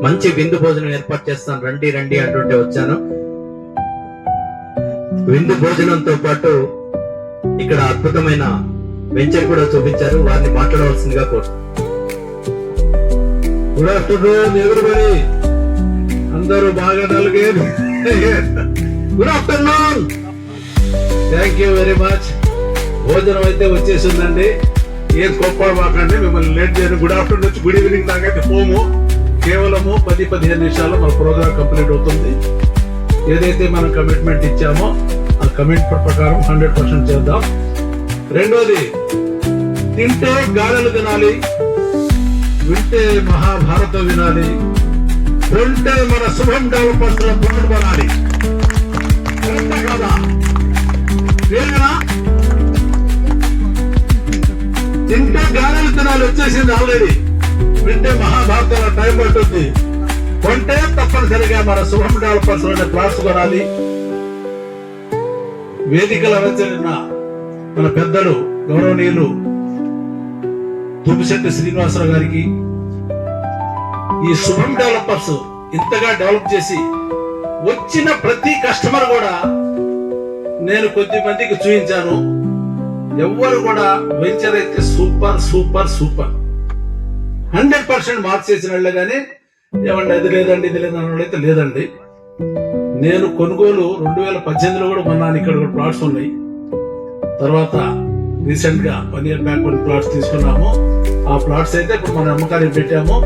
మంచి విందు భోజనం ఏర్పాటు చేస్తాను, రండి రండి అంటుంటే వచ్చాను. విందు భోజనంతో పాటు ఇక్కడ అద్భుతమైన వెంచర్ కూడా చూపించారు, వారిని మాట్లాడవలసిందిగా కోరు. గుడ్ ఆఫ్టర్నూన్ ఎవరిబడి, అందరూ బాగా నలుగే. Good afternoon, thank you very much. భోజనం అయితే వచ్చేసిందండి, ఏం కోప్పడ మాకండి, మిమ్మల్ని లేట్ చేయను. గుడ్ ఆఫ్టర్నూన్ నుంచి గుడ్ ఈవినింగ్ దాకైతే పోము, కేవలము 10-15 నిమిషాల్లో మన ప్రోగ్రామ్ కంప్లీట్ అవుతుంది. ఏదైతే మనం కమిట్మెంట్ ఇచ్చామో ఆ కమిట్మెంట్ ప్రకారం 100% చేద్దాం. రెండోది, తింటే గారెలు తినాలి, వింటే మహాభారతం వినాలి, కొంటే మన శుభం డెవలపర్స్ లో పాల్గొనాలి. కదా తింటే గారెలు తినాలి వచ్చేసింది ఆల్రెడీ, వింటే మహాభారతంలో టైం పడుతుంది, కొంటే తప్పనిసరిగా మన శుభం డెవలపర్స్ లోనే ప్లాట్స్ కొనాలి. వేదికలు అలంకరించిన మన పెద్దలు గౌరవనీయులు తుమ్మిశెట్టి శ్రీనివాసరావు గారికి, ఈ శుభం డెవలపర్స్ ఇంతగా డెవలప్ చేసి వచ్చిన ప్రతి కస్టమర్ కూడా నేను కొద్ది మందికి చూపించాను, ఎవ్వరు కూడా వెంచర్ అయితే సూపర్ సూపర్ సూపర్ 100% మార్క్స్ చేసిన వాళ్ళే గానీ ఏమండి అది లేదండి ఇది లేదని వాళ్ళైతే లేదండి. నేను కొనుగోలు 2018లో కూడా కొన్నాను, ఇక్కడ కూడా ప్లాట్స్ ఉన్నాయి. తర్వాత రీసెంట్ గా 1 year బ్యాక్ కొన్ని ప్లాట్స్ తీసుకున్నాము, ఆ ప్లాట్స్ అయితే ఇప్పుడు మన అమ్మకానికి పెట్టాము.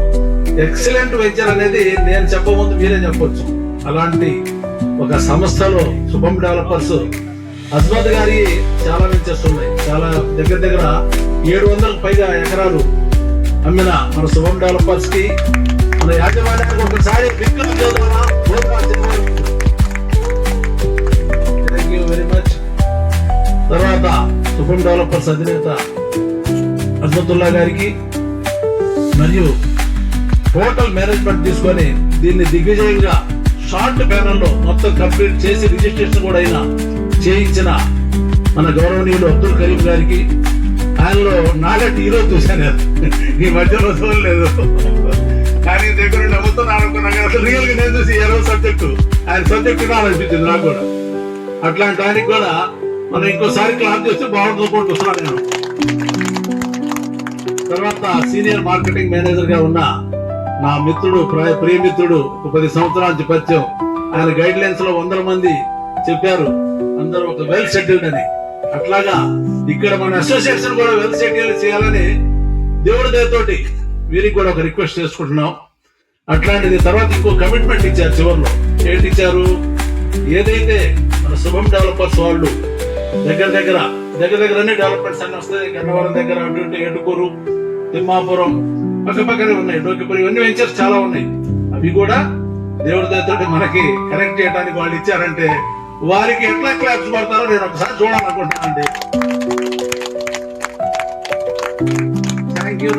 ఎక్సలెంట్ వెంచర్ అనేది నేను చెప్పబోతు మీరే చెప్పొచ్చు. అలాంటి ఒక సంస్థలో శుభం డెవలపర్స్ అజ్మద్ గారి చాలా వెంచర్స్ ఉన్నాయి, చాలా దగ్గర 700కు పైగా ఎకరాలు అమ్మిన మన శుభం డెవలపర్స్ కి మన యాజమాన్యానికి ఒకసారి థ్యాంక్ యూ వెరీ మచ్. తర్వాత శుభం డెవలపర్స్ అధినేత అజ్మతుల్లా గారికి మరియు టోటల్ మేనేజ్మెంట్ తీసుకొని దీన్ని దిగ్విజయంగా షార్ట్ ప్యానల్ లో మొత్తం కంప్లీట్ చేసి రిజిస్ట్రేషన్ కూడా అయినా చేయించిన మన గౌరవనీయులు అబ్దుల్ కరీం గారికి, ఆయనలో నాగట్టి ఈరోజు చూశాను, ఈ మధ్యలో చూడలేదు కానీ దగ్గర నమ్ముతున్నాను అనుకున్నాను. అసలు రియల్ గా నేను చూసి ఏదో సబ్జెక్టు ఆయన సబ్జెక్టు అనిపించింది నాకు కూడా. అట్లాంటి ఆయనకి కూడా మనం ఇంకోసారి క్లాస్ చేస్తే బాగుంటుంది కూడా చూస్తున్నాను నేను. తర్వాత సీనియర్ మార్కెటింగ్ మేనేజర్ గా ఉన్న నా మిత్రుడు ప్రియమిత్రుడు 10 సంవత్సరాల నుంచి పరిచయం, ఆయన గైడ్ లైన్స్ లో 100 మంది చెప్పారు అందరూ ఒక వెల్ సెటిల్డ్ అని. అట్లాగా ఇక్కడ మన అసోసియేషన్ కూడా వెల్ సెటిల్డ్ చేయాలని దేవుడి దయతోటి వీరికి కూడా ఒక రిక్వెస్ట్ చేసుకుంటున్నాం. అట్లాంటిది తర్వాత ఇంకో కమిట్మెంట్ ఇచ్చారు చివరిలో. ఏంటి ఇచ్చారు, ఏదైతే మన శుభం డెవలపర్స్ వాళ్ళు దగ్గర అన్ని డెవలప్మెంట్స్ అన్ని వస్తాయి, గన్నవరం దగ్గర అటు ఎటుకూరు తిమ్మాపురం పక్కనే ఉన్నాయి, డోకిపురం, ఇవన్నీ వెంచర్స్ చాలా ఉన్నాయి. అవి కూడా దేవుడి దయతోటి మనకి కనెక్ట్ చేయడానికి వాళ్ళు ఇచ్చారంటే వారికి ఎట్లా క్లాప్స్ పడతారో నేను ఒకసారి చూడాలనుకుంటున్నానండి. Thank you.